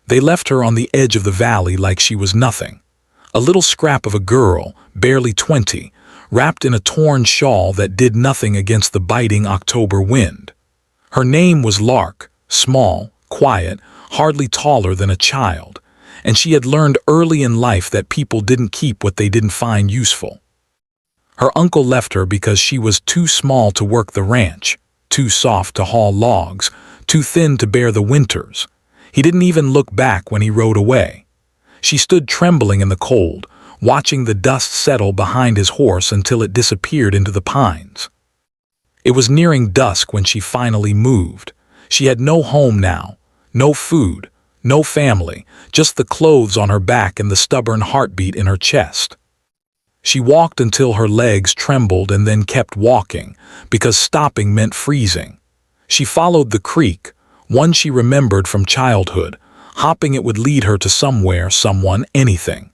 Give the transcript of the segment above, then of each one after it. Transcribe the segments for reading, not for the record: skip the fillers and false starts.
They left her on the edge of the valley like she was nothing. A little scrap of a girl, barely 20, wrapped in a torn shawl that did nothing against the biting October wind. Her name was Lark, small, quiet, hardly taller than a child, and she had learned early in life that people didn't keep what they didn't find useful. Her uncle left her because she was too small to work the ranch, too soft to haul logs, too thin to bear the winters. He didn't even look back when he rode away. She stood trembling in the cold, watching the dust settle behind his horse until it disappeared into the pines. It was nearing dusk when she finally moved. She had no home now, no food, no family, just the clothes on her back and the stubborn heartbeat in her chest. She walked until her legs trembled and then kept walking, because stopping meant freezing. She followed the creek, one she remembered from childhood, hoping it would lead her to somewhere, someone, anything.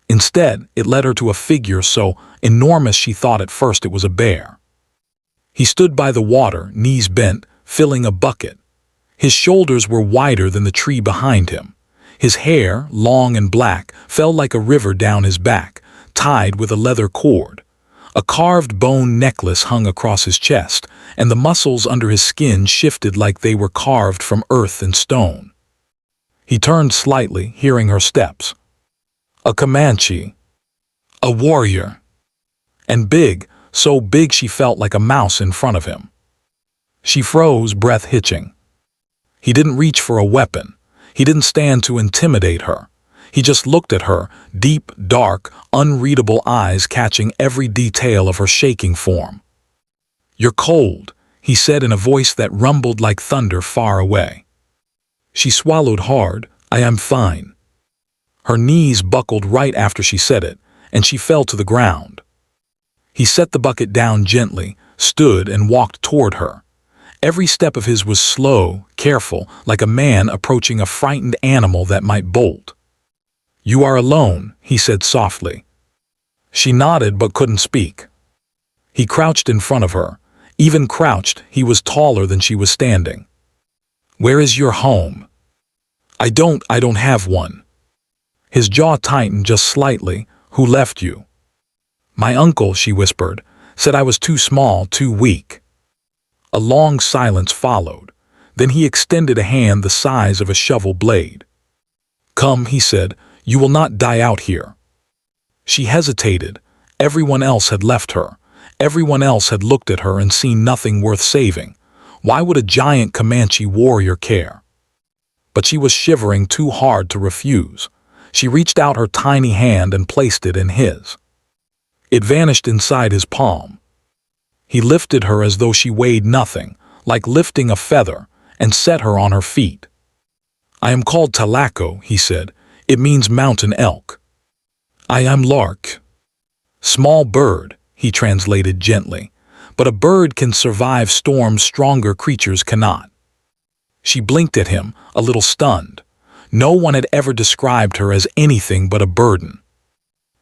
Instead, it led her to a figure so enormous she thought at first it was a bear. He stood by the water, knees bent, filling a bucket. His shoulders were wider than the tree behind him. His hair, long and black, fell like a river down his back, tied with a leather cord. A carved bone necklace hung across his chest, and the muscles under his skin shifted like they were carved from earth and stone. He turned slightly, hearing her steps. A Comanche. A warrior. And big, so big she felt like a mouse in front of him. She froze, breath hitching. He didn't reach for a weapon. He didn't stand to intimidate her. He just looked at her, deep, dark, unreadable eyes catching every detail of her shaking form. "You're cold," he said in a voice that rumbled like thunder far away. She swallowed hard. "I am fine." Her knees buckled right after she said it, and she fell to the ground. He set the bucket down gently, stood and walked toward her. Every step of his was slow, careful, like a man approaching a frightened animal that might bolt. "You are alone," he said softly. She nodded but couldn't speak. He crouched in front of her. Even crouched, he was taller than she was standing. "Where is your home?" I don't have one." His jaw tightened just slightly. "Who left you?" "My uncle," she whispered, "said I was too small, too weak." A long silence followed. Then he extended a hand the size of a shovel blade. "Come," he said, "you will not die out here." She hesitated. Everyone else had left her. Everyone else had looked at her and seen nothing worth saving. Why would a giant Comanche warrior care? But she was shivering too hard to refuse. She reached out her tiny hand and placed it in his. It vanished inside his palm. He lifted her as though she weighed nothing, like lifting a feather, and set her on her feet. "I am called Talaco," he said. "It means mountain elk." "I am Lark." "Small bird," he translated gently. "But a bird can survive storms stronger creatures cannot." She blinked at him, a little stunned. No one had ever described her as anything but a burden.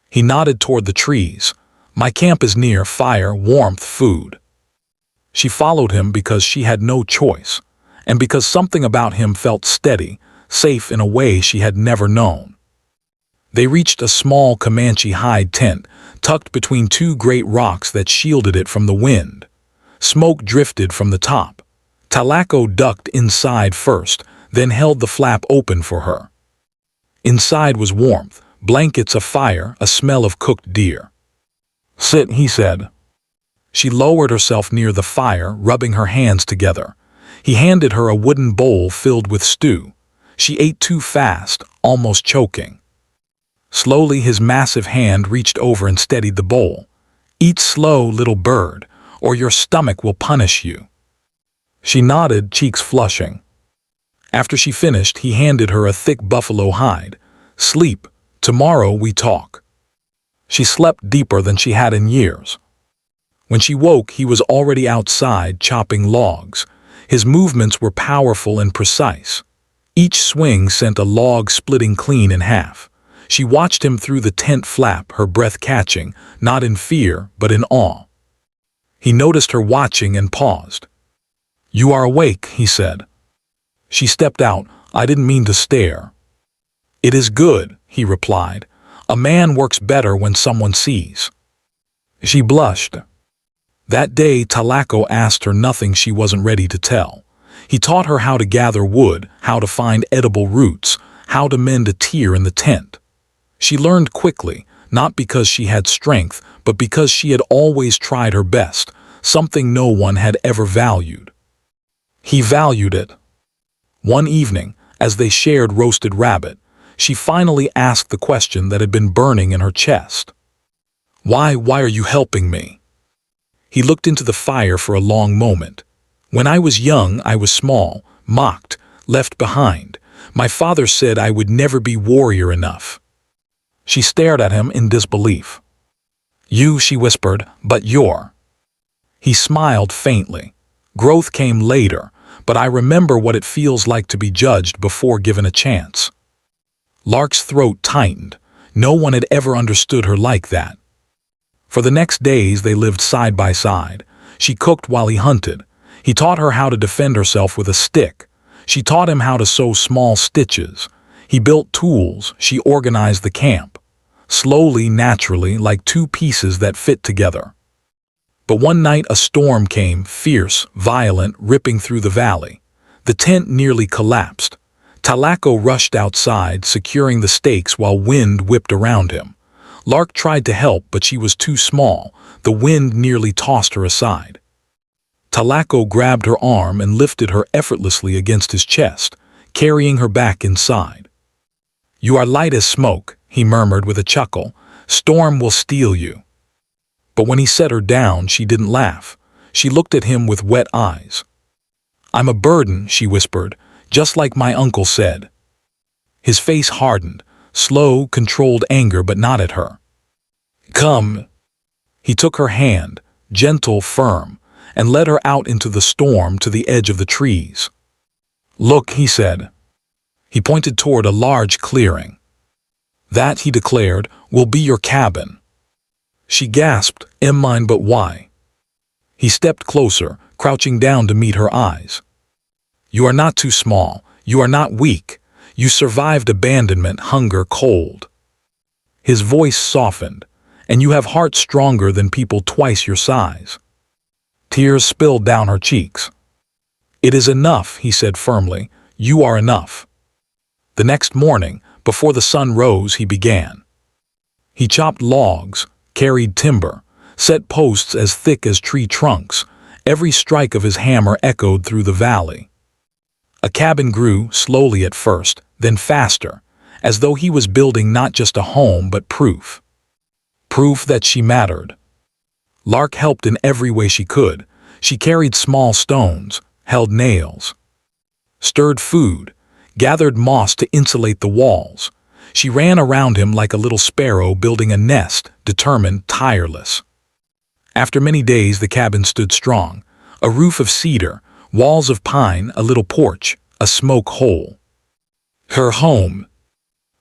He nodded toward the trees. "My camp is near, fire, warmth, food." She followed him because she had no choice, and because something about him felt steady, safe in a way she had never known. They reached a small Comanche hide tent, tucked between two great rocks that shielded it from the wind. Smoke drifted from the top. Talaco ducked inside first, then held the flap open for her. Inside was warmth, blankets, a fire, a smell of cooked deer. "Sit," he said. She lowered herself near the fire, rubbing her hands together. He handed her a wooden bowl filled with stew. She ate too fast, almost choking. Slowly his massive hand reached over and steadied the bowl. "Eat slow, little bird, or your stomach will punish you." She nodded, cheeks flushing. After she finished, he handed her a thick buffalo hide. "Sleep. Tomorrow we talk." She slept deeper than she had in years. When she woke, he was already outside, chopping logs. His movements were powerful and precise. Each swing sent a log splitting clean in half. She watched him through the tent flap, her breath catching, not in fear, but in awe. He noticed her watching and paused. "You are awake," he said. She stepped out, I didn't mean to stare. It is good, he replied. A man works better when someone sees. She blushed. That day, Talaco asked her nothing she wasn't ready to tell. He taught her how to gather wood, how to find edible roots, how to mend a tear in the tent. She learned quickly, not because she had strength, but because she had always tried her best, something no one had ever valued. He valued it. One evening, as they shared roasted rabbit, she finally asked the question that had been burning in her chest. Why are you helping me? He looked into the fire for a long moment. When I was young, I was small, mocked, left behind. My father said I would never be warrior enough. She stared at him in disbelief. You, she whispered, but you're. He smiled faintly. Growth came later, but I remember what it feels like to be judged before given a chance. Lark's throat tightened. No one had ever understood her like that. For the next days they lived side by side. She cooked while he hunted. He taught her how to defend herself with a stick. She taught him how to sew small stitches. He built tools. She organized the camp. Slowly, naturally, like two pieces that fit together. But one night a storm came, fierce, violent, ripping through the valley. The tent nearly collapsed. Talaco rushed outside, securing the stakes while wind whipped around him. Lark tried to help, but she was too small. The wind nearly tossed her aside. Talaco grabbed her arm and lifted her effortlessly against his chest, carrying her back inside. You are light as smoke, he murmured with a chuckle. Storm will steal you. But when he set her down, she didn't laugh. She looked at him with wet eyes. I'm a burden, she whispered, just like my uncle said. His face hardened, slow, controlled anger, but not at her. Come. He took her hand, gentle, firm, and led her out into the storm to the edge of the trees. Look, he said. He pointed toward a large clearing. That, he declared, will be your cabin. She gasped, mine, but why? He stepped closer, crouching down to meet her eyes. You are not too small. You are not weak. You survived abandonment, hunger, cold. His voice softened, and you have heart stronger than people twice your size. Tears spilled down her cheeks. It is enough, he said firmly. You are enough. The next morning, before the sun rose, he began. He chopped logs, carried timber, set posts as thick as tree trunks. Every strike of his hammer echoed through the valley. A cabin grew, slowly at first, then faster, as though he was building not just a home but proof. Proof that she mattered. Lark helped in every way she could. She carried small stones, held nails, stirred food, gathered moss to insulate the walls. She ran around him like a little sparrow building a nest, determined, tireless. After many days the cabin stood strong, a roof of cedar, walls of pine, a little porch, a smoke hole. Her home.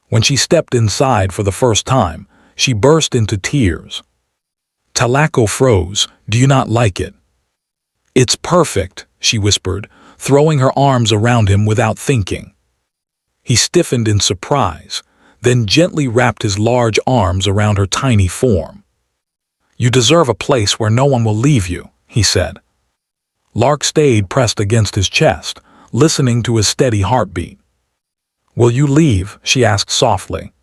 When she stepped inside for the first time, she burst into tears. Talaco froze. Do you not like it? It's perfect, she whispered, throwing her arms around him without thinking. He stiffened in surprise, then gently wrapped his large arms around her tiny form. You deserve a place where no one will leave you, he said. Lark stayed pressed against his chest, listening to his steady heartbeat. Will you leave? She asked softly.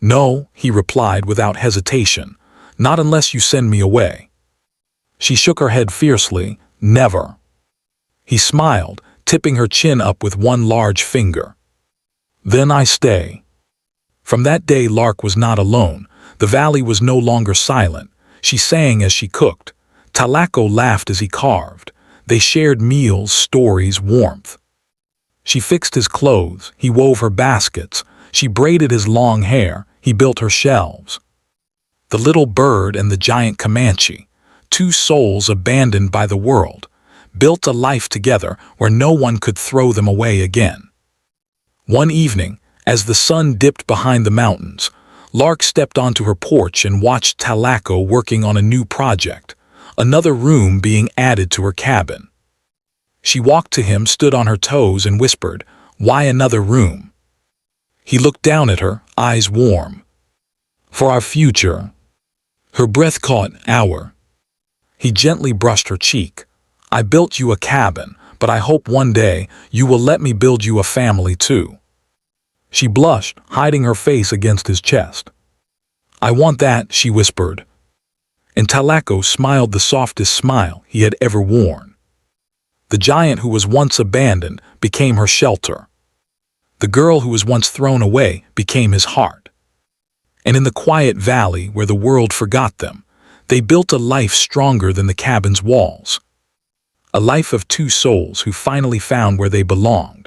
No, he replied without hesitation, not unless you send me away. She shook her head fiercely. Never. He smiled, tipping her chin up with one large finger. Then I stay. From that day Lark was not alone. The valley was no longer silent. She sang as she cooked. Talaco laughed as he carved. They shared meals, stories, warmth. She fixed his clothes, he wove her baskets. She braided his long hair, he built her shelves. The little bird and the giant Comanche, two souls abandoned by the world, built a life together where no one could throw them away again. One evening, as the sun dipped behind the mountains, Lark stepped onto her porch and watched Talaco working on a new project, another room being added to her cabin. She walked to him, stood on her toes, and whispered, Why another room? He looked down at her, eyes warm. For our future. Her breath caught our. He gently brushed her cheek. I built you a cabin, but I hope one day you will let me build you a family too. She blushed, hiding her face against his chest. I want that, she whispered. And Talaco smiled the softest smile he had ever worn. The giant who was once abandoned became her shelter. The girl who was once thrown away became his heart. And in the quiet valley where the world forgot them, they built a life stronger than the cabin's walls. A life of two souls who finally found where they belonged.